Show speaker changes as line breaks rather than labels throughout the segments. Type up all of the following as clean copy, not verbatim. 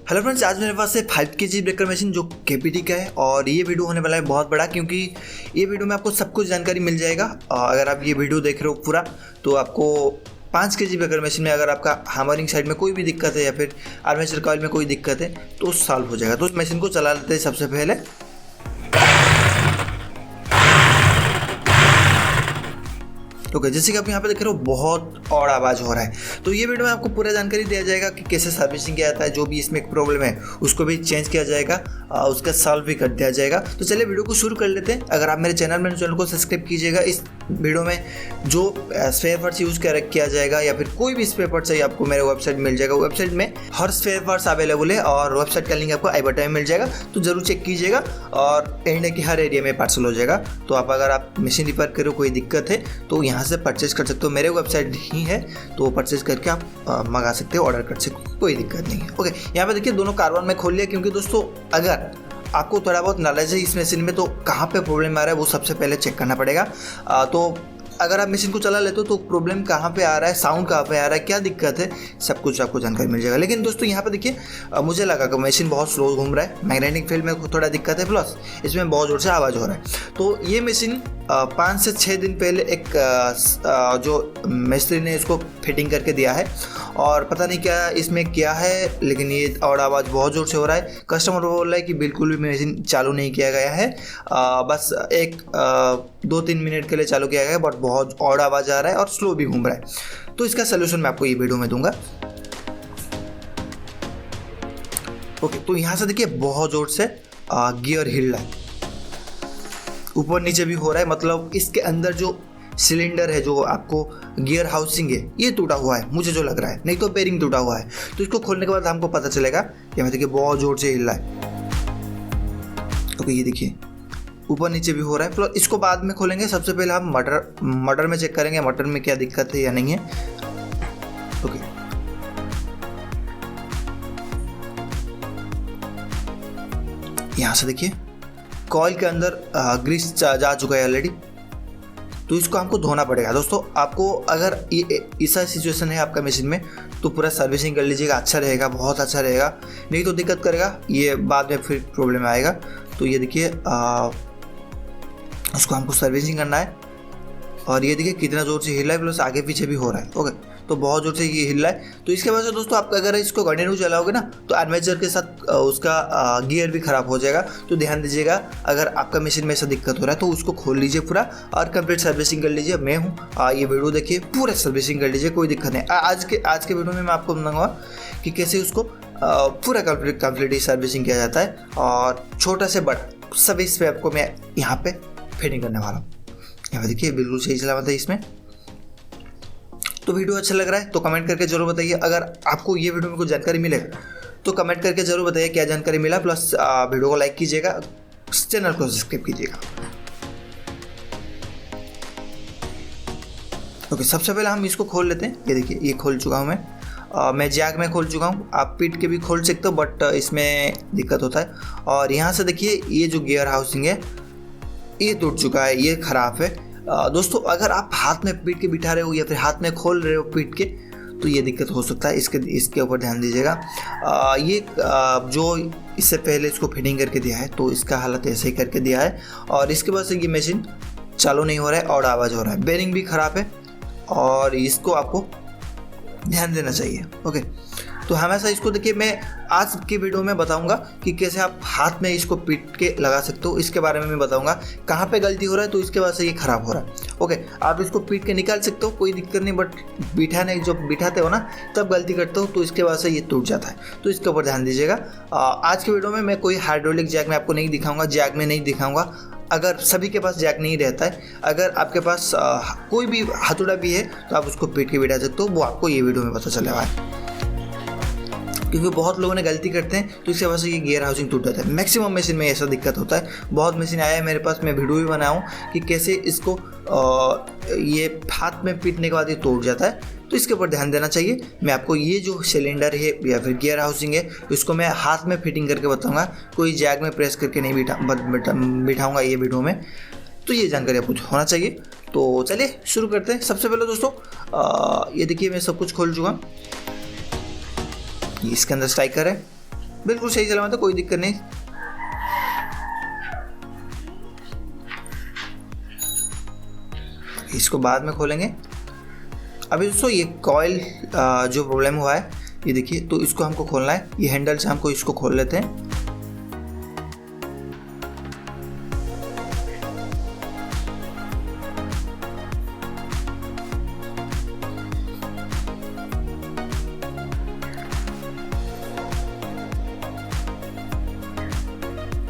Hello friends, आज मेरे पास है 5 kg ब्रेकर मशीन जो केपीटी का है और ये वीडियो होने वाला है बहुत बड़ा, क्योंकि ये वीडियो में आपको सब कुछ जानकारी मिल जाएगा। अगर आप ये वीडियो देख रहे हो पूरा तो आपको 5 kg ब्रेकर मशीन में अगर आपका हैमरिंग साइड में कोई भी दिक्कत है या फिर आर्मेचर कॉइल में कोई दिक्कत है तो सॉल्व हो जाएगा। तो उस मशीन को चला लेते हैं सबसे पहले। ओके, जैसे कि आप यहाँ पे देख रहे हो बहुत और आवाज़ हो रहा है, तो ये वीडियो में आपको पूरा जानकारी दिया जाएगा कि कैसे सर्विसिंग किया जाता है, जो भी इसमें एक प्रॉब्लम है उसको भी चेंज किया जाएगा, उसका सॉल्व भी कर दिया जाएगा। तो चलिए वीडियो को शुरू कर लेते हैं। अगर आप मेरे चैनल को सब्सक्राइब कीजिएगा। इस वीडियो में जो स्पेयर पार्ट्स यूज़ किया जाएगा या फिर कोई भी स्पेयर पार्ट चाहिए आपको मेरे वेबसाइट मिल जाएगा। वेबसाइट में हर स्पेयर पार्ट्स अवेलेबल है और वेबसाइट का लिंक आपको आई बटन में मिल जाएगा, तो जरूर चेक कीजिएगा। और इंडिया की हर एरिया में पार्सल हो जाएगा। तो अगर आप मशीन रिपेयर करो कोई दिक्कत है तो यहाँ से परचेज कर सकते हो। मेरे वेबसाइट ही है तो परचेज करके आप मंगा सकते हो, ऑर्डर कर सकते हो, कोई दिक्कत नहीं है। ओके, यहाँ पे देखिए दोनों कार्बन में खोल लिया, क्योंकि दोस्तों अगर आपको थोड़ा बहुत नॉलेज है इस मशीन में तो कहाँ पे प्रॉब्लम आ रहा है वो सबसे पहले चेक करना पड़ेगा। तो अगर आप मशीन को चला लेते हो तो प्रॉब्लम कहाँ पे आ रहा है, साउंड कहाँ पे आ रहा है, क्या दिक्कत है, सब कुछ आपको जानकारी मिल जाएगा। लेकिन दोस्तों यहाँ पे देखिए मुझे लगा कि मशीन बहुत स्लो घूम रहा है, मैग्नेटिक फील्ड में थोड़ा दिक्कत है, प्लस इसमें बहुत ज़ोर से आवाज़ हो रहा है। तो ये मशीन 5 से 6 दिन पहले एक जो मिस्त्री ने इसको फिटिंग करके दिया है और पता नहीं क्या इसमें क्या है, लेकिन ये और आवाज़ बहुत ज़ोर से हो रहा है। कस्टमर बोल रहा है कि बिल्कुल भी मशीन चालू नहीं किया गया है, बस 2-3 मिनट के लिए चालू किया गया है, बट बहुत और आवाज़ आ रहा है और स्लो भी घूम रहा है। तो इसका सोल्यूशन मैं आपको ये वीडियो में दूंगा। ओके, तो यहाँ से देखिए बहुत ज़ोर से गियर हिल रहा है, ऊपर नीचे भी हो रहा है, मतलब इसके अंदर जो सिलेंडर है, जो आपको गियर हाउसिंग है, ये टूटा हुआ है मुझे जो लग रहा है, नहीं तो बेरिंग टूटा हुआ है। तो इसको खोलने के बाद हमको पता चलेगा कि हमें देखिए बहुत जोर से हिल रहा है। ओके, ये देखिए ऊपर नीचे भी हो रहा है। प्लस इसको बाद में खोलेंगे, सबसे पहले हम मटर में चेक करेंगे मटर में क्या दिक्कत है या नहीं है। ओके, यहाँ से देखिए कॉइल के अंदर ग्रीस जा चुका है ऑलरेडी, तो इसको हमको धोना पड़ेगा। दोस्तों आपको अगर ये ऐसा सिचुएशन है आपका मशीन में तो पूरा सर्विसिंग कर लीजिएगा, अच्छा रहेगा, बहुत अच्छा रहेगा। नहीं तो दिक्कत करेगा, ये बाद में फिर प्रॉब्लम आएगा। तो ये देखिए उसको हमको सर्विसिंग करना है और ये देखिए कितना ज़ोर से हिल रहा है, प्लस आगे पीछे भी हो रहा है। ओके, तो बहुत ज़ोर से ये हिल रहा है। तो इसके वजह से दोस्तों आप अगर इसको कंटिन्यू चलाओगे ना तो आर्मेचर के साथ उसका गियर भी ख़राब हो जाएगा। तो ध्यान दीजिएगा, अगर आपका मशीन में ऐसा दिक्कत हो रहा है तो उसको खोल लीजिए पूरा और कंप्लीट सर्विसिंग कर लीजिए। मैं हूँ, ये वीडियो देखिए, पूरा सर्विसिंग कर लीजिए, कोई दिक्कत नहीं। आज के वीडियो में मैं आपको बताऊँगा कि कैसे उसको पूरा कंप्लीट सर्विसिंग किया जाता है और छोटा से बड़ा सभी इस पर आपको मैं यहाँ पे फिटिंग करने वाला हूँ। यहाँ देखिए बिल्कुल सही सलामत है इसमें। तो वीडियो अच्छा लग रहा है तो कमेंट करके जरूर बताइए। अगर आपको ये वीडियो में कुछ जानकारी मिलेगा तो कमेंट करके जरूर बताइए क्या जानकारी मिला, प्लस वीडियो को लाइक कीजिएगा, चैनल को सब्सक्राइब कीजिएगा। ओके, सबसे पहले हम इसको खोल लेते हैं। ये देखिए ये खोल चुका हूँ मैं जैक में खोल चुका हूँ। आप पीट के भी खोल सकते हो, बट इसमें दिक्कत होता है। और यहाँ से देखिए ये जो गियर हाउसिंग है ये टूट चुका है, ये ख़राब है। दोस्तों अगर आप हाथ में पीट के बिठा रहे हो या फिर हाथ में खोल रहे हो पीट के तो ये दिक्कत हो सकता है। इसके ऊपर ध्यान दीजिएगा। ये जो इससे पहले इसको फिटिंग करके दिया है तो इसका हालत ऐसे ही करके दिया है और इसके बाद से ये मशीन चालू नहीं हो रहा है और आवाज़ हो रहा है। बेरिंग भी ख़राब है और इसको आपको ध्यान देना चाहिए। ओके, तो हमेशा इसको देखिए, मैं आज की वीडियो में बताऊंगा कि कैसे आप हाथ में इसको पीट के लगा सकते हो, इसके बारे में मैं बताऊंगा कहाँ पे गलती हो रहा है तो इसके वजह से ये ख़राब हो रहा है। ओके, आप इसको पीट के निकाल सकते हो, कोई दिक्कत नहीं, बट जब बिठाते हो ना तब गलती करते हो तो इसके वजह से ये टूट जाता है। तो इसके ऊपर ध्यान दीजिएगा। आज की वीडियो में मैं कोई हाइड्रोलिक जैक में आपको नहीं दिखाऊंगा, जैक में नहीं दिखाऊंगा। अगर सभी के पास जैक नहीं रहता है, अगर आपके पास कोई भी हथौड़ा भी है तो आप उसको पीट के बिठा सकते हो, वो आपको ये वीडियो में पता चलेगा। क्योंकि बहुत लोगों ने गलती करते हैं तो इसके वजह से ये गियर हाउसिंग टूट जाता है। मैक्सिमम मशीन में ऐसा दिक्कत होता है। बहुत मशीन आया है मेरे पास, मैं वीडियो भी बनाया हूँ कि कैसे इसको ये हाथ में पीटने के बाद ये टूट जाता है। तो इसके ऊपर ध्यान देना चाहिए। मैं आपको ये जो सिलेंडर है या फिर गियर हाउसिंग है इसको मैं हाथ में फिटिंग करके बताऊँगा, कोई जैक में प्रेस करके नहीं बिठाऊँगा ये वीडियो में। तो ये जानकारी आपको होना चाहिए। तो चलिए शुरू करते हैं। सबसे पहले दोस्तों ये देखिए मैं सब कुछ खोल चुका। इसके अंदर स्ट्राइकर है बिल्कुल सही चला था, कोई दिक्कत नहीं। इसको बाद में खोलेंगे। अभी दोस्तों ये कॉइल जो प्रॉब्लम हुआ है ये देखिए, तो इसको हमको खोलना है। ये हैंडल से हमको इसको खोल लेते हैं।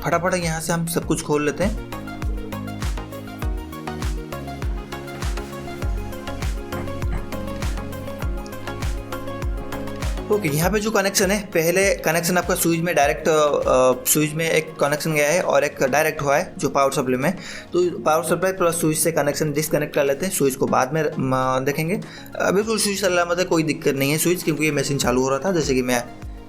फटाफट यहाँ से हम सब कुछ खोल लेते हैं। ओके, यहाँ पे जो कनेक्शन है, पहले कनेक्शन आपका स्विच में डायरेक्ट स्विच में एक कनेक्शन गया है और एक डायरेक्ट हुआ है जो पावर सप्लाई में। तो पावर सप्लाई प्लस स्विच से कनेक्शन डिसकनेक्ट कर लेते हैं। स्विच को बाद में देखेंगे। बिल्कुल स्विच चल रहा, मतलब कोई दिक्कत नहीं है स्विच, क्योंकि ये मशीन चालू हो रहा था जैसे कि मैं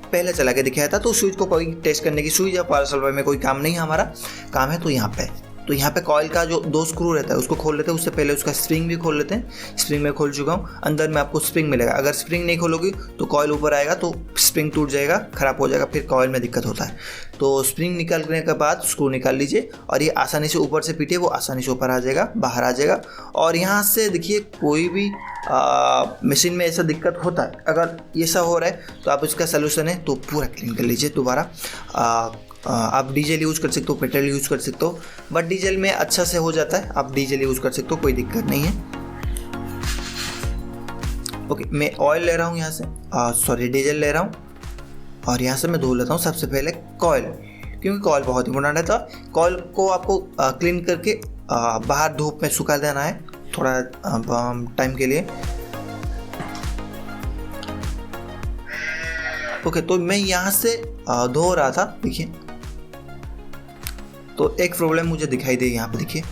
पहले चला के दिखाया था। तो स्विच को कोई टेस्ट करने की, स्विच या पावर सप्लाई में कोई काम नहीं है, हमारा काम है तो यहाँ पे कॉइल का जो 2 स्क्रू रहता है उसको खोल लेते हैं। उससे पहले उसका स्प्रिंग भी खोल लेते हैं। स्प्रिंग में खोल चुका हूँ। अंदर में आपको स्प्रिंग मिलेगा। अगर स्प्रिंग नहीं खोलोगी तो कॉइल ऊपर आएगा, तो स्प्रिंग टूट जाएगा, ख़राब हो जाएगा, फिर कॉइल में दिक्कत होता है। तो स्प्रिंग निकालने के बाद स्क्रू निकाल लीजिए और ये आसानी से ऊपर से पीटिए, वो आसानी से ऊपर आ जाएगा, बाहर आ जाएगा। और यहाँ से देखिए, कोई भी मशीन में ऐसा दिक्कत होता है, अगर ये सब हो रहा है तो आप इसका सोल्यूशन है तो पूरा क्लीन कर लीजिए दोबारा। आप डीजल यूज़ कर सकते हो, पेट्रोल यूज़ कर सकते हो, बट डीजल में अच्छा से हो जाता है। आप डीजल यूज़ कर सकते हो, कोई दिक्कत नहीं है। ओके, मैं ऑयल ले रहा हूँ यहाँ से, डीजल ले रहा हूँ और यहाँ से मैं धो लेता हूँ सबसे पहले कॉयल, क्योंकि कॉयल बहुत इंपॉर्टेंट रहता है। कॉयल को आपको क्लीन करके बाहर धूप में सुखा देना है थोड़ा टाइम के लिए। ओके, तो मैं यहाँ से धो रहा था, देखिए, तो एक प्रॉब्लम मुझे दिखाई दी यहाँ पे। देखिए,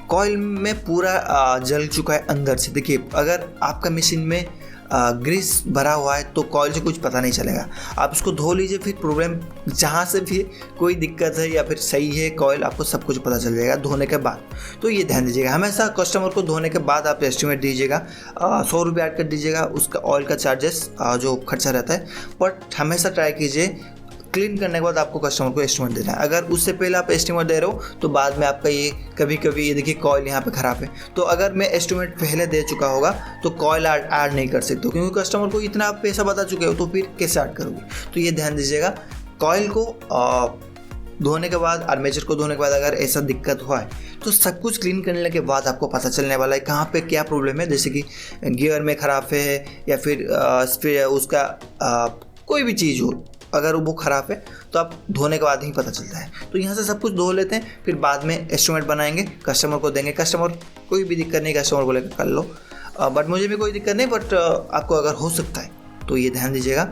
कॉइल में पूरा जल चुका है अंदर से। देखिए, अगर आपका मशीन में ग्रीस भरा हुआ है तो कॉइल से कुछ पता नहीं चलेगा। आप इसको धो लीजिए, फिर प्रॉब्लम जहाँ से भी कोई दिक्कत है या फिर सही है कॉइल, आपको सब कुछ पता चल जाएगा धोने के बाद। तो ये ध्यान दीजिएगा, हमेशा कस्टमर को धोने के बाद आप एस्टिमेट दीजिएगा। 100 रुपये ऐड कर दीजिएगा उसका ऑयल का चार्जेस जो खर्चा रहता है। बट हमेशा ट्राई कीजिए क्लीन करने के बाद आपको कस्टमर को एस्टिमेट देना है। अगर उससे पहले आप एस्टिमेट दे रहे हो तो बाद में आपका ये कभी कभी ये देखिए कॉइल यहाँ पे ख़राब है, तो अगर मैं एस्टिमेट पहले दे चुका होगा तो कॉइल ऐड नहीं कर सकते, क्योंकि कस्टमर को इतना आप पैसा बता चुके हो तो फिर कैसे ऐड करोगे। तो ये ध्यान दीजिएगा, कॉइल को धोने के बाद, आर्मेचर को धोने के बाद अगर ऐसा दिक्कत हुआ है तो सब कुछ क्लीन करने के बाद आपको पता चलने वाला है कहाँ पे क्या प्रॉब्लम है। जैसे कि गियर में ख़राब है या फिर उसका कोई भी चीज़ हो, अगर वो ख़राब है तो आप धोने के बाद ही पता चलता है। तो यहाँ से सब कुछ धो लेते हैं, फिर बाद में एस्टिमेट बनाएंगे, कस्टमर को देंगे। कस्टमर कोई भी दिक्कत नहीं, कस्टमर को लेकर कर लो। बट मुझे भी कोई दिक्कत नहीं, बट आपको अगर हो सकता है तो ये ध्यान दीजिएगा।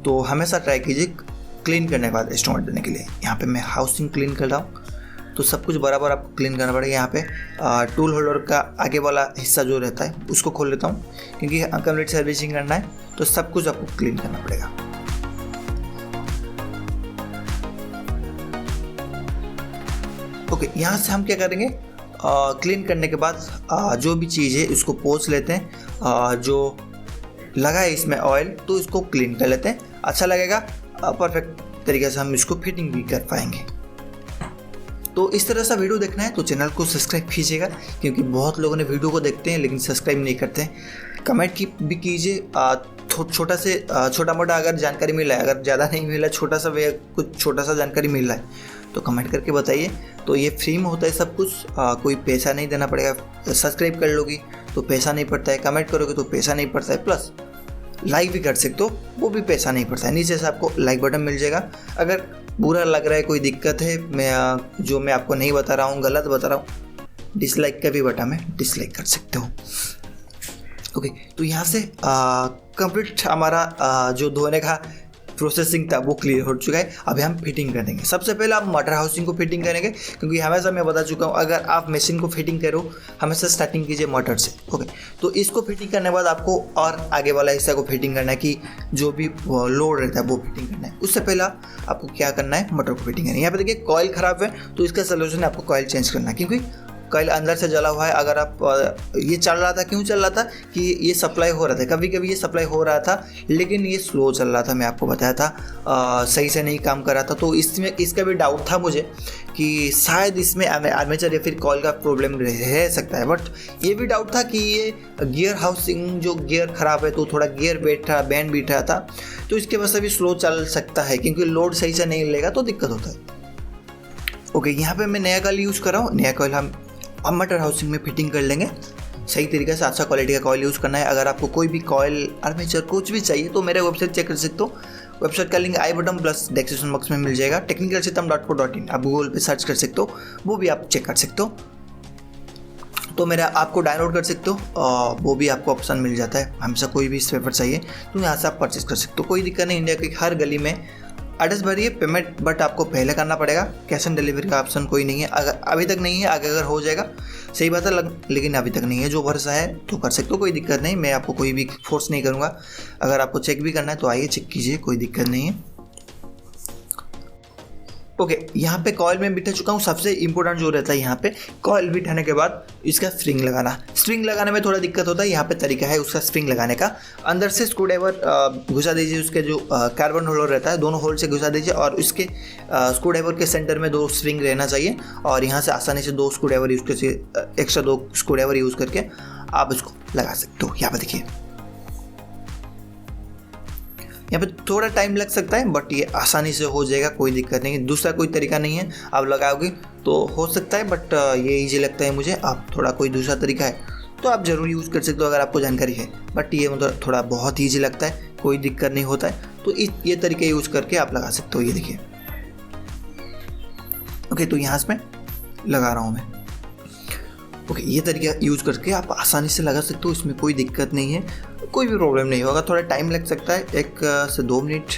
तो हमेशा ट्राई कीजिए क्लीन करने के बाद एस्टिमेट देने के लिए। यहाँ पे मैं हाउसिंग क्लीन कर रहा हूँ, तो सब कुछ बराबर आपको क्लीन करना पड़ेगा। यहाँ पे टूल होल्डर का आगे वाला हिस्सा जो रहता है उसको खोल लेता हूँ, क्योंकि कंप्लीट सर्विसिंग करना है, तो सब कुछ आपको क्लीन करना पड़ेगा। ओके, यहाँ से हम क्या करेंगे, क्लीन करने के बाद जो भी चीज़ है उसको पोंछ लेते हैं। जो लगा है इसमें ऑयल, तो इसको क्लीन कर लेते हैं। अच्छा लगेगा, परफेक्ट तरीके से हम इसको फिटिंग भी कर पाएंगे। तो इस तरह से वीडियो देखना है तो चैनल को सब्सक्राइब कीजिएगा, क्योंकि बहुत लोगों ने वीडियो को देखते हैं लेकिन सब्सक्राइब नहीं करते हैं। कमेंट भी कीजिए, छोटा मोटा अगर जानकारी मिला है, अगर ज़्यादा नहीं मिला, कुछ छोटा सा जानकारी मिल रहा है तो कमेंट करके बताइए। तो ये फ्री में होता है सब कुछ, कोई पैसा नहीं देना पड़ेगा। सब्सक्राइब कर लोगी तो पैसा नहीं पड़ता है, कमेंट करोगे तो पैसा नहीं पड़ता है, प्लस लाइक भी कर सकते हो, वो भी पैसा नहीं पड़ता है। नीचे से आपको लाइक बटन मिल जाएगा। अगर बुरा लग रहा है, कोई दिक्कत है, मैं आपको नहीं बता रहा हूँ, गलत बता रहा हूँ, डिसलाइक का भी बटन में डिसलाइक कर सकते हो। ओके, तो यहाँ से कंप्लीट हमारा जो धोने का प्रोसेसिंग था वो क्लियर हो चुका है। अभी हम फिटिंग कर देंगे। सबसे पहले आप मोटर हाउसिंग को फिटिंग करेंगे, क्योंकि हमेशा मैं बता चुका हूँ अगर आप मशीन को फिटिंग करो हमेशा स्टार्टिंग कीजिए मोटर से। ओके, तो इसको फिटिंग करने के बाद आपको और आगे वाला हिस्सा को फिटिंग करना है, कि जो भी लोड रहता है वो फिटिंग करना है। उससे पहले आपको क्या करना है, मोटर को फिटिंग करना है। यहाँ पे देखिए कॉइल ख़राब है तो इसका सोल्यूशन है आपको कॉइल चेंज करना है, क्योंकि कॉइल अंदर से जला हुआ है। अगर आप ये चल रहा था, क्यों चल रहा था कि ये सप्लाई हो रहा था, कभी कभी ये सप्लाई हो रहा था लेकिन ये स्लो चल रहा था, मैं आपको बताया था, सही से नहीं काम कर रहा था। तो इसमें इसका भी डाउट था मुझे कि शायद इसमें आर्मेचर या फिर कॉइल का प्रॉब्लम रह सकता है। बट ये भी डाउट था कि ये गियर हाउसिंग जो गियर ख़राब है, तो थोड़ा गियर बैंड बीठ रहा था, तो इसके वजह से भी स्लो चल सकता है, क्योंकि लोड सही से नहीं लेगा तो दिक्कत होता है। ओके, यहाँ पे मैं नया कॉइल यूज़ कर रहा हूँ। नया कॉइल हम मोटर हाउसिंग में फिटिंग कर लेंगे सही तरीके से। अच्छा क्वालिटी का कॉइल यूज़ करना है। अगर आपको कोई भी कॉइल, आर्मेचर कुछ भी चाहिए तो मेरे वेबसाइट चेक कर सकते हो। वेबसाइट का लिंक आई बटन प्लस डिस्क्रिप्शन बॉक्स में मिल जाएगा, technicalsystem.co.in। आप गूगल पे सर्च कर सकते हो, वो भी आप चेक कर सकते हो। तो मेरा आपको डाउनलोड कर सकते हो, वो भी आपको ऑप्शन मिल जाता है। हमेशा कोई भी पेपर चाहिए तो यहाँ से आप परचेज कर सकते हो, कोई दिक्कत नहीं। इंडिया की हर गली में एड्रेस भरिए, पेमेंट बट आपको पहले करना पड़ेगा। कैश ऑन डिलीवरी का ऑप्शन कोई नहीं है, अगर अभी तक नहीं है, आगे अगर हो जाएगा सही बात है, लेकिन अभी तक नहीं है। जो भरोसा है तो कर सकते हो, कोई दिक्कत नहीं। मैं आपको कोई भी फोर्स नहीं करूँगा। अगर आपको चेक भी करना है तो आइए चेक कीजिए, कोई दिक्कत नहीं है। ओके, यहाँ पे कॉइल में बिठा चुका हूँ। सबसे इंपॉर्टेंट जो रहता है यहाँ पे, कॉइल बिठाने के बाद इसका स्प्रिंग लगाना। स्प्रिंग लगाने में थोड़ा दिक्कत होता है। यहाँ पे तरीका है उसका स्प्रिंग लगाने का। अंदर से स्क्रू ड्राइवर घुसा दीजिए, उसके जो कार्बन होल्डर रहता है दोनों होल से घुसा दीजिए, और उसके स्क्रू ड्राइवर के सेंटर में 2 स्प्रिंग रहना चाहिए। और यहाँ से आसानी से 2 स्क्रू ड्राइवर यूज़ करके, एक्स्ट्रा 2 स्क्रू ड्राइवर यूज़ करके आप इसको लगा सकते हो। यहाँ पर देखिए, यहाँ पे थोड़ा टाइम लग सकता है बट ये आसानी से हो जाएगा, कोई दिक्कत नहीं है। दूसरा कोई तरीका नहीं है, आप लगाओगे तो हो सकता है, बट ये इजी लगता है मुझे। आप थोड़ा कोई दूसरा तरीका है तो आप ज़रूर यूज़ कर सकते हो अगर आपको जानकारी है, बट ये मतलब थोड़ा बहुत ईजी लगता है, कोई दिक्कत नहीं होता है। तो ये तरीके यूज़ करके आप लगा सकते हो। ये देखिए, ओके, तो यहाँ से मैं लगा रहा हूँ मैं। ओके, ये तरीका यूज़ करके आप आसानी से लगा सकते हो, इसमें कोई दिक्कत नहीं है, कोई भी प्रॉब्लम नहीं होगा। थोड़ा टाइम लग सकता है, 1 से 2 मिनट,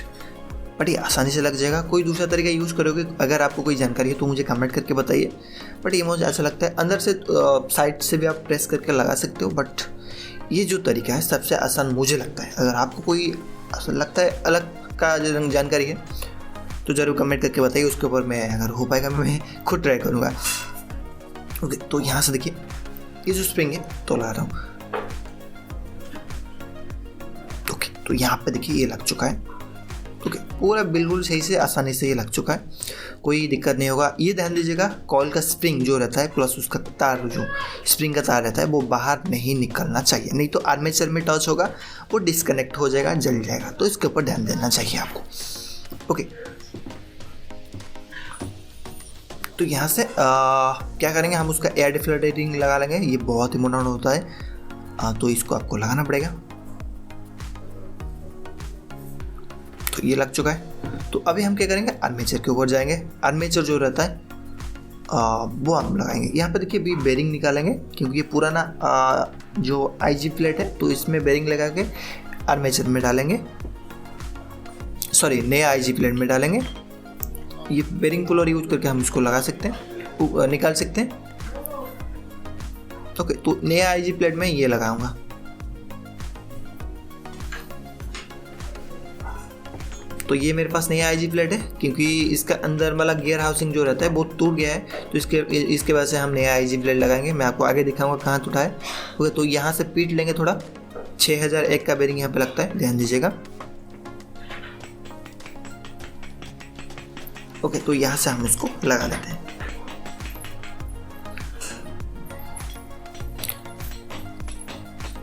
बट ये आसानी से लग जाएगा। कोई दूसरा तरीका यूज़ करोगे, अगर आपको कोई जानकारी है तो मुझे कमेंट करके बताइए। बट ये मुझे ऐसा लगता है अंदर से साइड से भी आप प्रेस करके लगा सकते हो, बट ये जो तरीका है सबसे आसान मुझे लगता है। अगर आपको कोई ऐसा लगता है अलग का जानकारी है तो ज़रूर कमेंट करके बताइए, उसके ऊपर मैं अगर हो पाएगा मैं खुद ट्राई करूँगा। ओके, तो यहाँ से देखिए ये जो स्प्रिंग है तो लगा रहा हूँ। ओके, तो यहाँ पे देखिए ये लग चुका है। ओके, पूरा बिल्कुल सही से आसानी से ये लग चुका है, कोई दिक्कत नहीं होगा। ये ध्यान दीजिएगा, कॉइल का स्प्रिंग जो रहता है प्लस उसका तार, जो स्प्रिंग का तार रहता है वो बाहर नहीं निकलना चाहिए, नहीं तो आर्मेचर में टच होगा, वो डिस्कनेक्ट हो जाएगा, जल जाएगा। तो इसके ऊपर ध्यान देना चाहिए आपको। ओके, तो यहाँ से क्या करेंगे, हम उसका एयर डिफ्लेक्टिंग लगा लेंगे। ये बहुत इम्पोर्टेंट होता है, तो इसको आपको लगाना पड़ेगा। तो ये लग चुका है। तो अभी हम क्या करेंगे, आर्मेचर के ऊपर जाएंगे। आर्मेचर जो रहता है वो हम लगाएंगे। यहाँ पे देखिए अभी बेरिंग निकालेंगे, क्योंकि ये पुराना जो आईजी प्लेट है, तो इसमें बेरिंग लगा के आर्मेचर में डालेंगे, सॉरी नया आईजी प्लेट में डालेंगे। ये बेरिंग पुलर यूज करके हम इसको लगा सकते हैं, निकाल सकते हैं। ओके, तो नया आईजी प्लेट में ये लगाऊंगा। तो ये मेरे पास नया आईजी प्लेट है, क्योंकि इसका अंदर वाला गियर हाउसिंग जो रहता है वो टूट गया है, तो इसके वजह से हम नया आईजी प्लेट लगाएंगे। मैं आपको आगे दिखाऊंगा कहाँ टूटा है। ओके, तो यहाँ से पीट लेंगे थोड़ा। 6001 का बेरिंग यहाँ पे लगता है, ध्यान दीजिएगा। ओके, तो यहाँ से हम उसको लगा लेते हैं।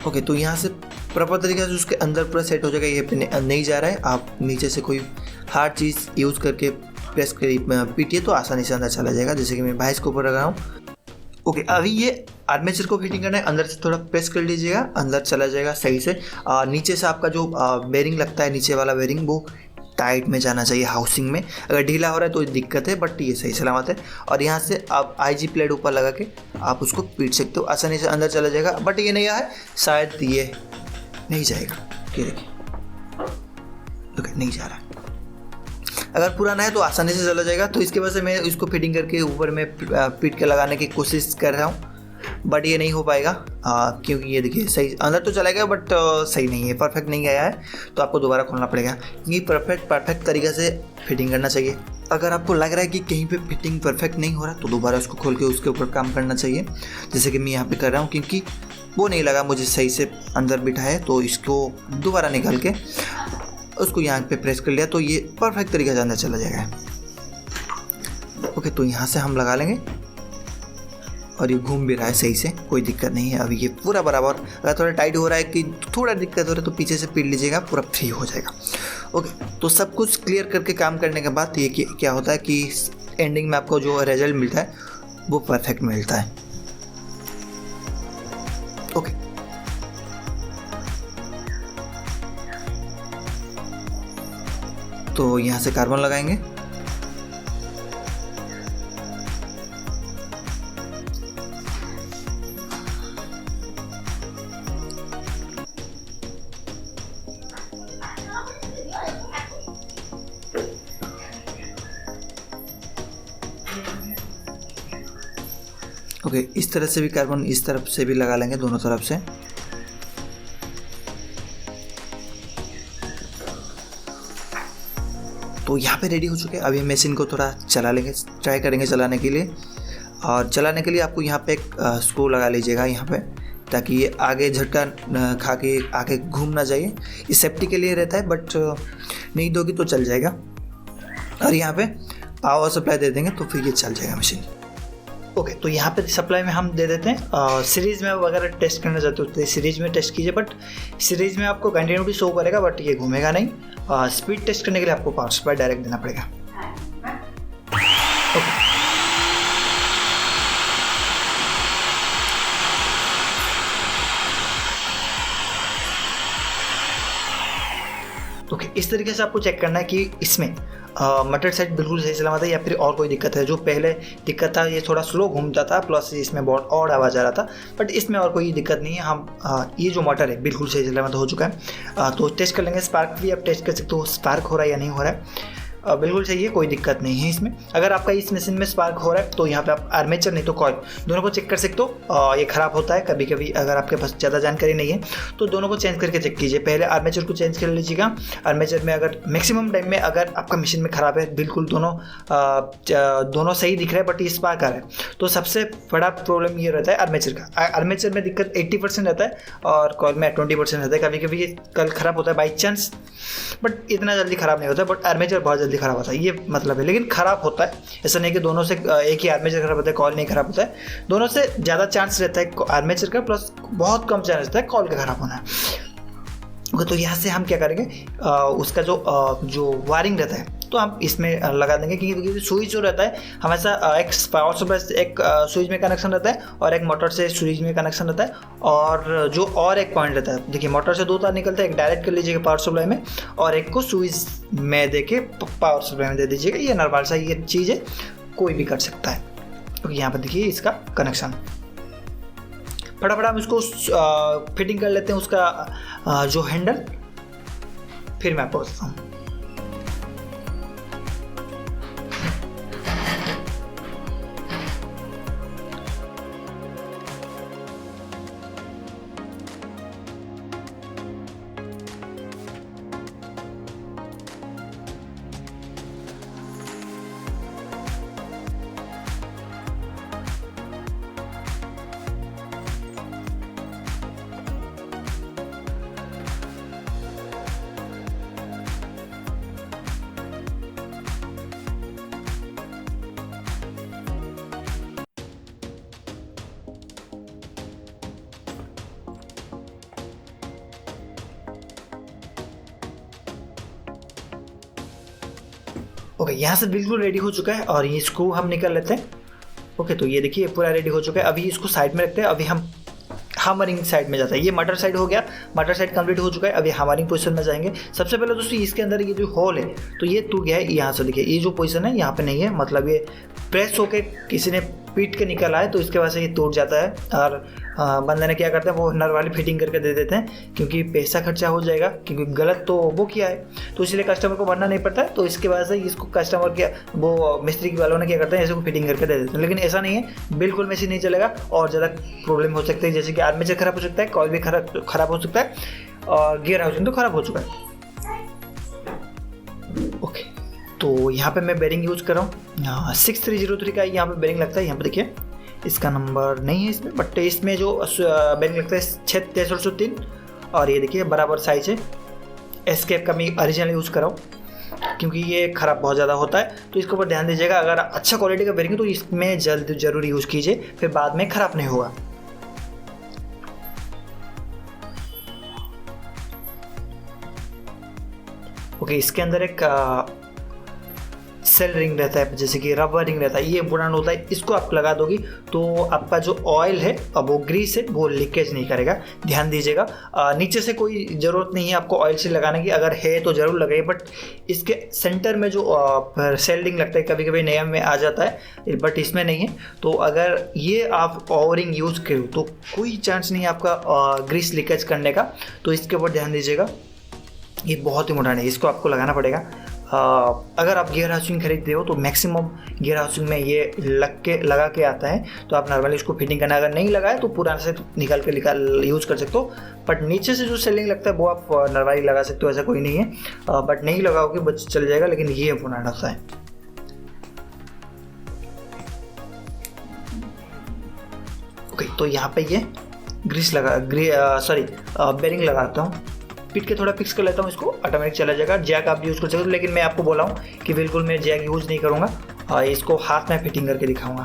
ओके, तो यहाँ से प्रॉपर तरीके से उसके अंदर पूरा सेट हो जाएगा। ये पे नहीं जा रहा है, आप नीचे से कोई हार्ड चीज़ यूज़ करके प्रेस कर पीटिए तो आसानी से अंदर चला जाएगा, जैसे कि मैं भाई के ऊपर लगा रहा हूँ। ओके, अभी ये आर्मेचर को फिटिंग करना है, अंदर से थोड़ा प्रेस कर लीजिएगा, अंदर चला जाएगा सही से। नीचे से आपका जो बेरिंग लगता है, नीचे वाला बेरिंग, वो टाइट में जाना चाहिए हाउसिंग में। अगर ढीला हो रहा है तो दिक्कत है, बट ये सही सलामत है। और यहाँ से आप आईजी प्लेट ऊपर लगा के आप उसको पीट सकते हो, आसानी से अंदर चला जाएगा। बट ये नहीं है, शायद ये नहीं जाएगा। ये देखिए, ओके, नहीं जा रहा है। अगर पुराना है तो आसानी से चला जाएगा। तो इसके वजह से मैं इसको फिटिंग करके ऊपर में पीट के लगाने की कोशिश कर रहा हूँ, बट ये नहीं हो पाएगा क्योंकि ये देखिए सही अंदर तो चला गया बट सही नहीं है, परफेक्ट नहीं गया है, तो आपको दोबारा खोलना पड़ेगा। ये परफेक्ट तरीके से फिटिंग करना चाहिए। अगर आपको लग रहा है कि कहीं पे फिटिंग परफेक्ट नहीं हो रहा तो दोबारा उसको खोल के उसके ऊपर काम करना चाहिए, जैसे कि मैं यहाँ पे कर रहा हूँ, क्योंकि वो नहीं लगा मुझे सही से अंदर बिठा है। तो इसको दोबारा निकाल के उसको यहाँ पे प्रेस कर लिया तो ये परफेक्ट तरीके से अंदर चला जाएगा। ओके, तो यहाँ से हम लगा लेंगे और ये घूम भी रहा है सही से, कोई दिक्कत नहीं है। अभी ये पूरा बराबर, अगर थोड़ा टाइट हो रहा है कि थोड़ा दिक्कत हो रहा है तो पीछे से पीट लीजिएगा, पूरा फ्री हो जाएगा। ओके, तो सब कुछ क्लियर करके काम करने के बाद ये क्या होता है कि एंडिंग में आपको जो रिजल्ट मिलता है वो परफेक्ट मिलता है। ओके, तो यहाँ से कार्बन लगाएंगे। ओके, इस तरह से भी कार्बन इस तरफ से भी लगा लेंगे, दोनों तरफ से। तो यहाँ पे रेडी हो चुके हैं। अभी मशीन को थोड़ा चला लेंगे, ट्राई करेंगे चलाने के लिए। और चलाने के लिए आपको यहाँ पे एक स्क्रू लगा लीजिएगा यहाँ पे, ताकि ये आगे झटका खा के आगे घूम ना जाए। ये सेफ्टी के लिए रहता है, बट नहीं दोगी तो चल जाएगा। और यहाँ पे पावर सप्लाई दे देंगे तो फिर ये चल जाएगा मशीन। ओके, तो यहाँ पे सप्लाई में हम दे देते हैं। सीरीज़ में अगर टेस्ट करना चाहते हो तो सीरीज़ में टेस्ट कीजिए, बट सीरीज़ में आपको कंटिन्यूटी शो करेगा बट ये घूमेगा नहीं। स्पीड टेस्ट करने के लिए आपको पावर सप्लाई डायरेक्ट देना पड़ेगा। ओके, इस तरीके से आपको चेक करना है कि इसमें मटर सेट बिल्कुल सही सलामत है या फिर और कोई दिक्कत है। जो पहले दिक्कत था ये थोड़ा स्लो घूमता था, प्लस इसमें बहुत और आवाज़ आ रहा था, बट इसमें और कोई दिक्कत नहीं है। हम ये जो मटर है बिल्कुल सही सलामत हो चुका है। तो टेस्ट कर लेंगे। स्पार्क भी आप टेस्ट कर सकते हो, स्पार्क हो रहा है या नहीं हो रहा है। बिल्कुल सही है, कोई दिक्कत नहीं है इसमें। अगर आपका इस मशीन में स्पार्क हो रहा है तो यहाँ पे आप आर्मेचर नहीं तो कॉइल दोनों को चेक कर सकते हो। ये ख़राब होता है कभी कभी, अगर आपके पास ज़्यादा जानकारी नहीं है तो दोनों को चेंज करके चेक कीजिए। पहले आर्मेचर को चेंज कर लीजिएगा। आर्मेचर में अगर मैक्सिमम टाइम में अगर आपका मशीन में ख़राब है, बिल्कुल दोनों सही दिख रहा है बट ये स्पार्क आ रहा है, तो सबसे बड़ा प्रॉब्लम ये रहता है आर्मेचर का। आर्मेचर में दिक्कत 80% रहता है और कॉइल में 20% रहता है। कभी कभी ये कल ख़राब होता है बाई चांस, बट इतना जल्दी ख़राब नहीं होता, बट आर्मेचर बहुत जल्दी ख़राब होता है, ये मतलब है। लेकिन ख़राब होता है, ऐसा नहीं कि दोनों से एक ही आर्मेचर ख़राब होता है कॉल नहीं ख़राब होता है। दोनों से ज़्यादा चांस रहता है आर्मेचर का, प्लस बहुत कम चांस रहता है कॉल का ख़राब होना। तो यहाँ से हम क्या करेंगे, उसका जो वायरिंग रहता है तो हम इसमें लगा देंगे, क्योंकि स्विच जो रहता है हमेशा एक पावर सप्लाई से एक स्विच में कनेक्शन रहता है और एक मोटर से स्विच में कनेक्शन रहता है। और जो और एक पॉइंट रहता है, देखिए मोटर से 2 तार निकलता है, एक डायरेक्ट कर लीजिएगा पावर सप्लाई में और एक को स्विच में दे के पावर सप्लाई में दे दीजिएगा। ये नॉर्मल सा ये चीज़ है, कोई भी कर सकता है। तो यहाँ पर देखिए इसका कनेक्शन, फटाफट हम इसको फिटिंग कर लेते हैं उसका जो हैंडल, फिर मैं आपको बताता हूँ। ओके, यहाँ से बिल्कुल रेडी हो चुका है और ये स्क्रू हम निकाल लेते हैं। ओके, तो ये देखिए पूरा रेडी हो चुका है। अभी इसको साइड में रखते हैं। अभी हम हामरिंग साइड में जाता है। ये मटर साइड हो गया, मटर साइड कंप्लीट हो चुका है। अभी हामरिंग पोजीशन में जाएंगे। सबसे पहले दोस्तों इसके अंदर ये जो होल है तो ये टूट गया है। यहाँ से देखिए ये जो पोजीशन है यहाँ पे नहीं है, मतलब ये प्रेस होके किसी ने पीट के निकला है तो इसके वजह से ये टूट जाता है। और बंदे ने क्या करते हैं वो नर वाली फिटिंग करके दे देते हैं, क्योंकि पैसा खर्चा हो जाएगा, क्योंकि गलत तो वो किया है, तो इसलिए कस्टमर को भरना नहीं पड़ता है। तो इसके वजह से इसको कस्टमर के वो मिस्त्री वालों ने क्या करते हैं इसको फिटिंग करके दे देते हैं। लेकिन ऐसा नहीं है, बिल्कुल मशीन नहीं चलेगा और ज़्यादा प्रॉब्लम हो सकती है, जैसे कि आर्मेचर खराब हो सकता है, कॉइल भी खराब हो सकता है, और गियर हाउसिंग तो खराब हो चुका है। ओके, तो यहाँ पे मैं बेरिंग यूज़ कर रहा हूँ 6303 का यहाँ पे बेरिंग लगता है। यहाँ पे देखिए इसका नंबर नहीं है इसमें, बट इसमें जो बेरिंग लगता है 6303, और ये देखिए बराबर साइज है। एस्केप का मैं ओरिजिनल यूज़ कर रहा हूँ, क्योंकि ये ख़राब बहुत ज़्यादा होता है, तो इसके ऊपर ध्यान दीजिएगा। अगर अच्छा क्वालिटी का बेरिंग है तो इसमें ज़रूर यूज़ कीजिए, फिर बाद में ख़राब नहीं होगा। ओके, इसके अंदर एक सेल रिंग रहता है, जैसे कि रबर रिंग रहता है, ये इंपॉर्टेंट होता है। इसको आप लगा दोगी तो आपका जो ऑयल है, अब वो ग्रीस है, वो लीकेज नहीं करेगा, ध्यान दीजिएगा। नीचे से कोई ज़रूरत नहीं है आपको ऑयल से लगाने की, अगर है तो ज़रूर लगाइए, बट इसके सेंटर में जो सेल रिंग लगता है, कभी कभी नया में आ जाता है, बट इसमें नहीं है। तो अगर ये आप ओ रिंग यूज़ करो तो कोई चांस नहीं है आपका ग्रीस लीकेज करने का, तो इसके ऊपर ध्यान दीजिएगा। ये बहुत इंपॉर्टेंट है, इसको आपको लगाना पड़ेगा। अगर आप गियर हाउसिंग खरीदते हो तो मैक्सिमम गियर हाउसिंग में ये लगा के आता है, तो आप नॉर्मली इसको फिटिंग करना, अगर नहीं लगाए तो पूरा से निकाल यूज़ कर सकते हो। बट नीचे से जो सेलिंग लगता है वो आप नॉर्मली लगा सकते हो, ऐसा कोई नहीं है, बट नहीं लगाओगे बच चल जाएगा, लेकिन ये इंपॉर्टेंट होता है। ओके, तो यहाँ पे ये ग्रीस बेरिंग लगाता हूँ, पीट के थोड़ा फिक्स कर लेता हूँ, इसको ऑटोमेटिक चला जाएगा। जैक आप यूज़ कर सकते हो, लेकिन मैं आपको बोला हूँ कि बिल्कुल मैं जैक यूज़ नहीं करूँगा, इसको हाथ में फिटिंग करके दिखाऊंगा।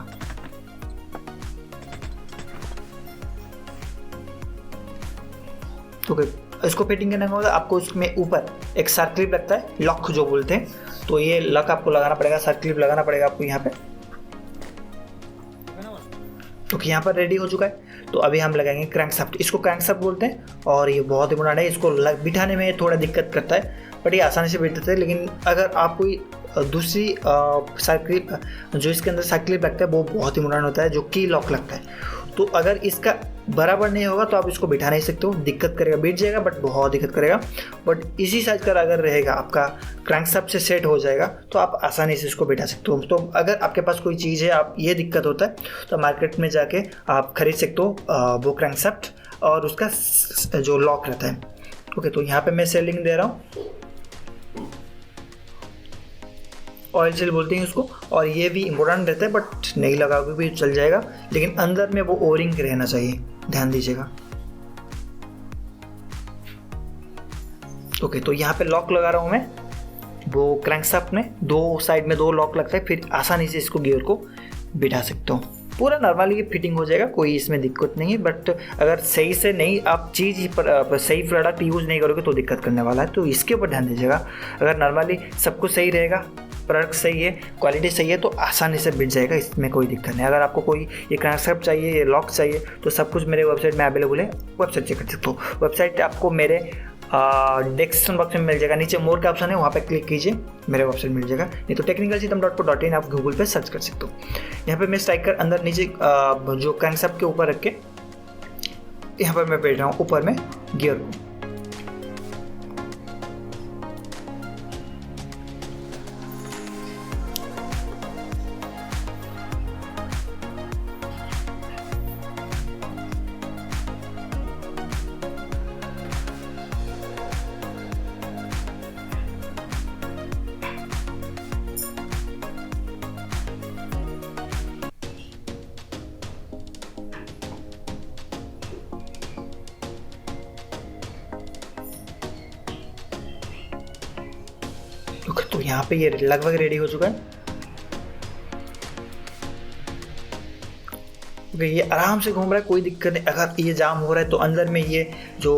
ओके, इसको फिटिंग करने के बाद आपको इसमें ऊपर एक सर्कल क्लिप लगता है, लॉक जो बोलते हैं, तो ये लॉक आपको लगाना पड़ेगा, सर्कल क्लिप लगाना पड़ेगा आपको यहाँ पे। ओके, यहाँ पर रेडी हो चुका है। तो अभी हम लगाएंगे क्रैंकशाफ्ट, इसको क्रैंकशाफ्ट बोलते हैं, और ये बहुत इंपॉर्टेंट है। इसको बिठाने में थोड़ा दिक्कत करता है, बट ये आसानी से बैठ जाता है। लेकिन अगर आप कोई दूसरी साइकिल जो इसके अंदर साइकिल लगता है वो बहुत इंपॉर्टेंट होता है, जो की लॉक लगता है। तो अगर इसका बराबर नहीं होगा तो आप इसको बिठा नहीं सकते हो, दिक्कत करेगा, बैठ जाएगा बट बहुत दिक्कत करेगा। बट इसी साइज का अगर रहेगा, आपका क्रैंकशाफ्ट से सेट हो जाएगा, तो आप आसानी से इसको बिठा सकते हो। तो अगर आपके पास कोई चीज़ है, आप ये दिक्कत होता है, तो मार्केट में जाके आप खरीद सकते हो वो क्रैंकशाफ्ट और उसका जो लॉक रहता है। ओके, तो यहाँ पे मैं सेलिंग दे रहा हूँ, ऑयल सेल बोलते हैं उसको, और ये भी इम्पोर्टेंट रहता है, बट नहीं लगाओगे भी चल जाएगा, लेकिन अंदर में वो ओ रिंग रहना चाहिए, ध्यान दीजिएगा। ओके, तो यहाँ पे लॉक लगा रहा हूँ मैं, वो क्रैंकशाफ्ट में दो साइड में दो लॉक लगता है, फिर आसानी से इसको गियर को बिठा सकते हो। पूरा नॉर्मली ये फिटिंग हो जाएगा, कोई इसमें दिक्कत नहीं है। बट अगर सही से नहीं आप चीज़ पर सही प्रोडक्ट यूज़ नहीं करोगे तो दिक्कत करने वाला है, तो इसके ऊपर ध्यान दीजिएगा। अगर नॉर्मली सब कुछ सही रहेगा, प्रोडक्ट सही है, क्वालिटी सही है, तो आसानी से बिक जाएगा, इसमें कोई दिक्कत नहीं। अगर आपको कोई ये क्रैंकशाफ्ट चाहिए, ये लॉक चाहिए, तो सब कुछ मेरे वेबसाइट में अवेलेबल है, वेबसाइट चेक कर सकते हो। वेबसाइट आपको मेरे डिस्क्रिप्शन बॉक्स में मिल जाएगा, नीचे मोर का ऑप्शन है, वहाँ पे क्लिक कीजिए, मेरे वेबसाइट मिल जाएगा। नहीं तो technicalsystem.co.in आप गूगल पे सर्च कर सकते हो। यहाँ पे मैं स्ट्राइकर अंदर नीचे जो क्रैंकशाफ्ट के ऊपर रख के यहाँ पर मैं बैठ रहा हूँ, ऊपर में गियर को। तो यहाँ पे ये लगभग रेडी हो चुका है। ओके, ये आराम से घूम रहा है, कोई दिक्कत नहीं। अगर ये जाम हो रहा है तो अंदर में ये जो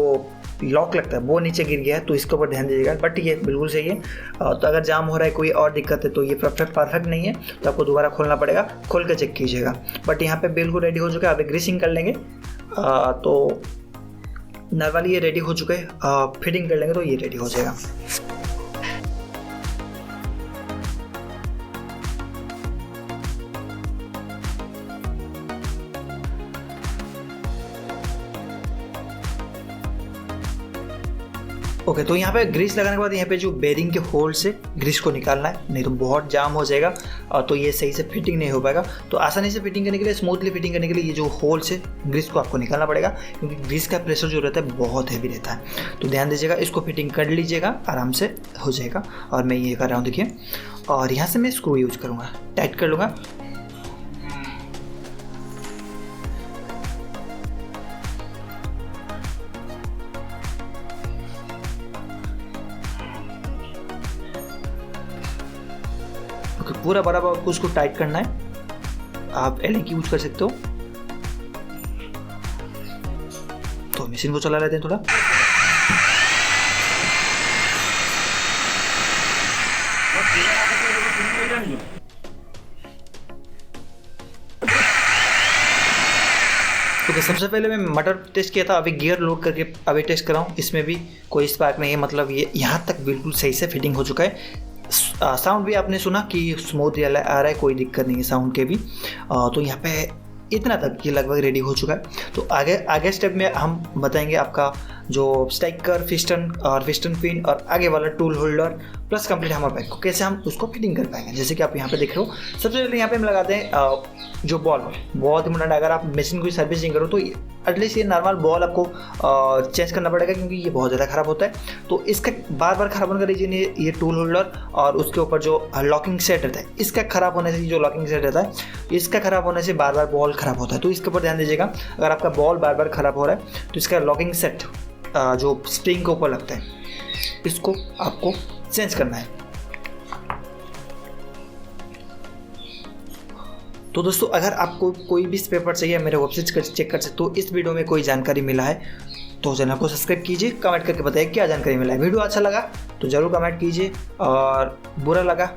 लॉक लगता है वो नीचे गिर गया है, तो इसके ऊपर ध्यान दीजिएगा। बट ये बिल्कुल सही है। तो अगर जाम हो रहा है, कोई और दिक्कत है, तो ये परफेक्ट नहीं है, तो आपको दोबारा खोलना पड़ेगा, खोल के चेक कीजिएगा। बट यहाँ पे बिल्कुल रेडी हो चुका है। अभी ग्रीसिंग कर लेंगे, तो नॉर्मली ये रेडी हो चुके हैं, फिटिंग कर लेंगे तो ये रेडी हो जाएगा। ओके, तो यहाँ पे ग्रीस लगाने के बाद यहाँ पे जो बेरिंग के होल से ग्रीस को निकालना है, नहीं तो बहुत जाम हो जाएगा और तो ये सही से फिटिंग नहीं हो पाएगा। तो आसानी से फिटिंग करने के लिए, स्मूथली फिटिंग करने के लिए ये जो होल से ग्रीस को आपको निकालना पड़ेगा, क्योंकि ग्रीस का प्रेशर जो रहता है बहुत हैवी रहता है। तो ध्यान दीजिएगा, इसको फिटिंग कर लीजिएगा, आराम से हो जाएगा। और मैं ये कर रहा हूँ, देखिए। और यहाँ से मैं स्क्रू यूज करूँगा, टाइट कर लूँगा। पूरा बराबर आपको उसको टाइट करना है। आप एल की यूज कर सकते हो। तो मशीन को चला लेते हैं थोड़ा। ओके, सबसे पहले मैं मोटर टेस्ट किया था, अभी गियर लोड करके अभी टेस्ट कर रहा हूँ। इसमें भी कोई स्पार्क नहीं है, मतलब ये यहाँ तक बिल्कुल सही से फिटिंग हो चुका है। साउंड भी आपने सुना कि स्मूथ आ रहा है, कोई दिक्कत नहीं है साउंड के भी। तो यहाँ पे इतना तक ये लगभग रेडी हो चुका है। तो आगे स्टेप में हम बताएंगे आपका जो स्ट्राइकर, फिस्टन और फिस्टन पिन और आगे वाला tool holder plus complete hammer pack को कैसे हम उसको फिटिंग कर पाएंगे। जैसे कि आप यहाँ पे देख रहे हो, सबसे पहले यहाँ पे हम लगाते हैं जो बॉल बहुत इंपॉर्टेंट है। अगर आप मशीन की सर्विसिंग करो तो एटलीस्ट ये नॉर्मल बॉल आपको चेंज करना पड़ेगा, क्योंकि ये बहुत ज़्यादा ख़राब होता है। तो इसका बार बार ख़राब होने का रीजन ये टूल होल्डर और उसके ऊपर जो लॉकिंग सेट रहता है, इसका ख़राब होने से, जो लॉकिंग सेट रहता है इसका ख़राब होने से बार बार बॉल ख़राब होता है। तो इसके ऊपर ध्यान दीजिएगा, अगर आपका बॉल बार बार ख़राब हो रहा है तो इसका लॉकिंग सेट जो स्प्रिंग के ऊपर लगता है, इसको आपको चेंज करना है। तो दोस्तों, अगर आपको कोई भी पेपर चाहिए मेरे वेबसाइट चेक कर सकते हो। इस वीडियो में कोई जानकारी मिला है तो चैनल को सब्सक्राइब कीजिए, कमेंट करके बताइए क्या जानकारी मिला है। वीडियो अच्छा लगा तो ज़रूर कमेंट कीजिए, और बुरा लगा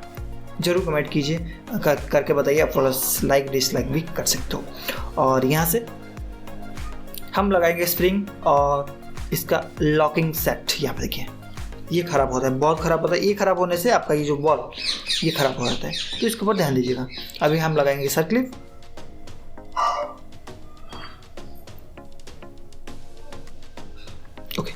ज़रूर कमेंट कीजिए, करके बताइए। आप थोड़ा लाइक डिसलाइक भी कर सकते हो। और यहाँ से हम लगाएंगे स्प्रिंग और इसका लॉकिंग सेट। यहाँ पे देखिए, ये ख़राब होता है, बहुत ख़राब होता है। ये ख़राब होने से आपका ये जो बॉल ये ख़राब हो जाता है, तो इसके ऊपर ध्यान दीजिएगा। अभी हम लगाएंगे सर्क्लिप। ओके,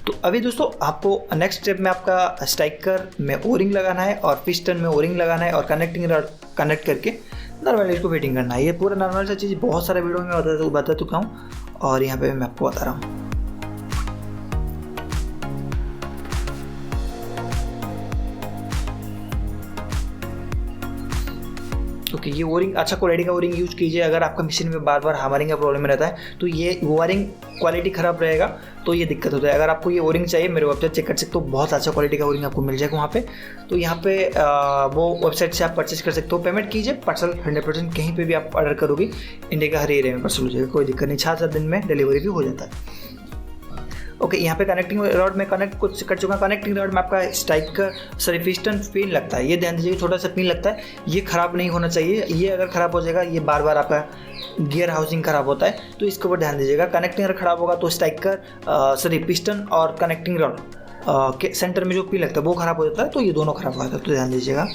तो अभी दोस्तों आपको नेक्स्ट स्टेप में आपका स्ट्राइकर में ओरिंग लगाना है और पिस्टन में ओरिंग लगाना है और कनेक्टिंग रॉड कनेक्ट करके नॉर्मली इसको फिटिंग करना है। ये पूरा नॉर्मल सा चीज़ बहुत सारे वीडियो में बता चुका हूँ, और यहाँ पे मैं आपको बता रहा हूँ। ओके, ये ओरिंग अच्छा क्वालिटी का ओरिंग यूज कीजिए। अगर आपका मशीन में बार बार हैमरिंग का प्रॉब्लम रहता है तो ये ओरिंग क्वालिटी ख़राब रहेगा, तो ये दिक्कत होता है। अगर आपको ये ओरिंग चाहिए, मेरे वेबसाइट चेक कर सकते हो, बहुत अच्छा क्वालिटी का ओरिंग आपको मिल जाएगा वहाँ पे। तो यहाँ पे वो वेबसाइट से आप परचेज कर सकते हो। पेमेंट कीजिए पार्सल 100%, कहीं पे भी आप ऑर्डर करोगे इंडिया का हर एरिया में पार्सल हो जाएगा, कोई दिक्कत नहीं। 6-7 दिन में डिलीवरी भी हो जाता है। ओके, यहाँ पे कनेक्टिंग रॉड में कनेक्ट कुछ कर चुका। कनेक्टिंग रॉड में आपका स्ट्राइकर पिस्टन पिन लगता है, ये ध्यान दीजिए, छोटा सा पिन लगता है, ये ख़राब नहीं होना चाहिए। ये अगर ख़राब हो जाएगा, ये बार बार आपका गियर हाउसिंग ख़राब होता है, तो इसके ऊपर ध्यान दीजिएगा। कनेक्टिंग रॉड ख़राब होगा तो स्ट्राइकर पिस्टन और कनेक्टिंग रॉड के सेंटर में जो पिन लगता है वो ख़राब हो जाता है, तो ये दोनों ख़राब हो जाता है, तो ध्यान दीजिएगा।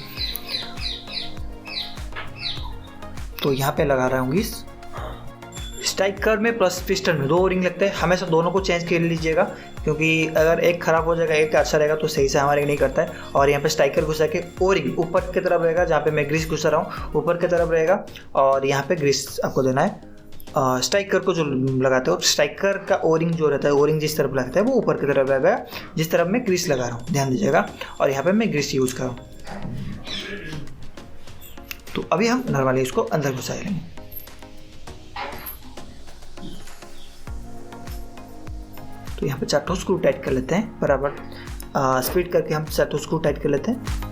तो यहाँ पे लगा रहा हूँ इस स्ट्राइकर में प्लस पिस्टन में 2 ओरिंग लगते हैं। हमेशा दोनों को चेंज कर लीजिएगा, क्योंकि अगर एक ख़राब हो जाएगा, एक अच्छा रहेगा तो सही से हमारे नहीं करता है। और यहाँ पे स्ट्राइकर घुसा के ओरिंग ऊपर की तरफ रहेगा, जहाँ पे मैं ग्रीस घुसा रहा हूँ ऊपर की तरफ रहेगा, और यहाँ पे ग्रीस आपको देना है। स्ट्राइकर को जो लगाते हो, स्ट्राइकर का ओरिंग जो रहता है, ओरिंग जिस तरफ लगता है वो ऊपर की तरफ रहेगा, जिस तरफ मैं ग्रीस लगा रहा हूँ, ध्यान दीजिएगा। और यहाँ पर मैं ग्रीस यूज़ कर रहा हूँ। तो अभी हम नॉर्मली इसको अंदर घुसा लेंगे। तो यहाँ पे 4 स्क्रू टाइट कर लेते हैं, बराबर स्पीड करके हम 4 स्क्रू टाइट कर लेते हैं।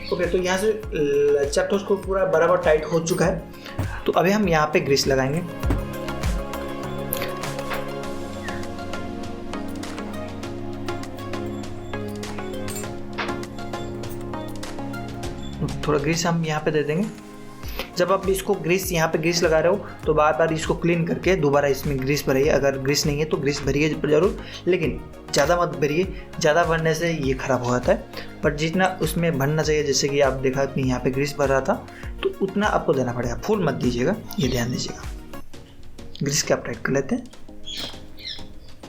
ओके, तो यहाँ से 4 स्क्रू पूरा बराबर टाइट हो चुका है। तो अभी हम यहाँ पे ग्रीस लगाएंगे। थोड़ा ग्रीस हम यहाँ पे दे देंगे। जब आप इसको ग्रीस यहाँ पे ग्रीस लगा रहे हो तो बार बार इसको क्लीन करके दोबारा इसमें ग्रीस भरिए। अगर ग्रीस नहीं है तो ग्रीस भरिए ज़रूर, लेकिन ज़्यादा मत भरिए, ज़्यादा भरने से ये ख़राब हो जाता है। बट जितना उसमें भरना चाहिए, जैसे कि आप देखा कि यहाँ पे ग्रीस भर रहा था, तो उतना आपको देना पड़ेगा, फुल मत दीजिएगा, ये ध्यान दीजिएगा। ग्रीस कैप टाइट कर लेते हैं।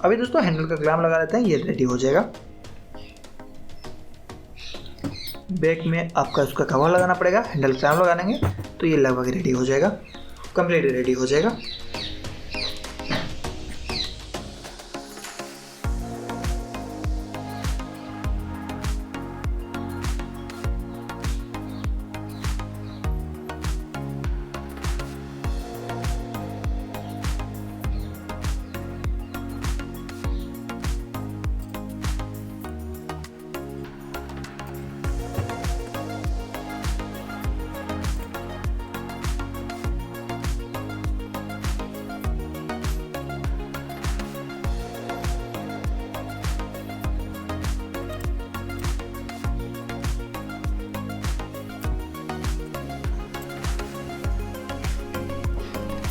अभी दोस्तों हैंडल का क्लैम्प लगा लेते हैं, ये रेडी हो जाएगा। बैक में आपका उसका कवर लगाना पड़ेगा, हैंडल क्लैम्प लगा लेंगे तो ये लगभग रेडी हो जाएगा, कंप्लीट रेडी हो जाएगा।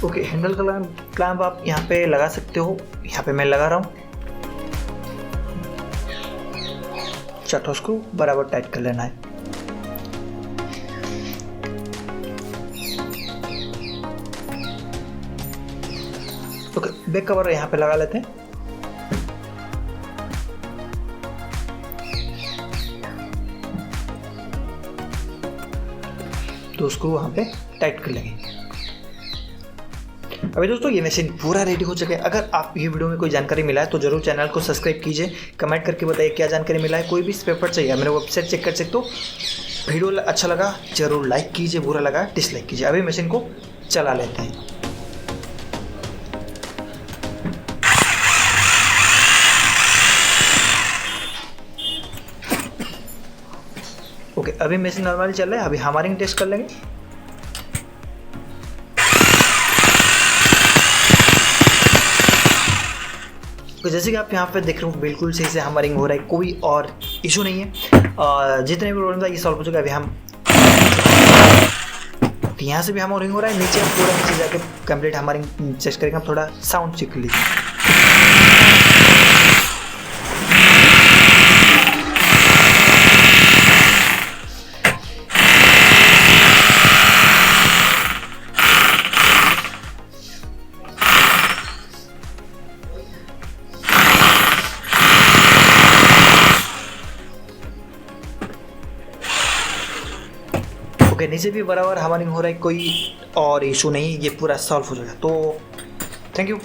ओके, हैंडल का क्लैम्प आप यहाँ पे लगा सकते हो, यहाँ पे मैं लगा रहा हूँ। चौथा स्क्रू बराबर टाइट कर लेना है। ओके, बैक कवर यहाँ पे लगा लेते हैं। तो स्क्रू वहाँ पे टाइट कर लेंगे। अभी दोस्तों ये मशीन पूरा रेडी हो चुका है। अगर आप ये वीडियो में कोई जानकारी मिला है तो जरूर चैनल को सब्सक्राइब कीजिए, कमेंट करके बताइए क्या जानकारी मिला है। कोई भी स्पेयर पार्ट चाहिए मेरे वेबसाइट चेक कर सकते हो। वीडियो अच्छा लगा जरूर लाइक कीजिए, बुरा लगा डिसलाइक कीजिए। अभी मशीन को चला लेते हैं। ओके, अभी मशीन नॉर्मली चल रहा है। अभी हैमरिंग टेस्ट कर लेंगे। तो जैसे कि आप यहाँ पे देख रहे हो बिल्कुल सही से हैमरिंग हो रहा है, कोई और इशू नहीं है। जितने भी प्रॉब्लम था ये सॉल्व हो चुका है। अभी हम यहाँ से भी हैमरिंग हो रहा है, नीचे हम पूरा नीचे जाके कंप्लीट हैमरिंग चेक करेंगे। हम थोड़ा साउंड चेक कर लीजिए। ओके, नीचे भी बराबर हैमरिंग हो रहा है, कोई और इशू नहीं, ये पूरा सॉल्व हो जाएगा। तो थैंक यू।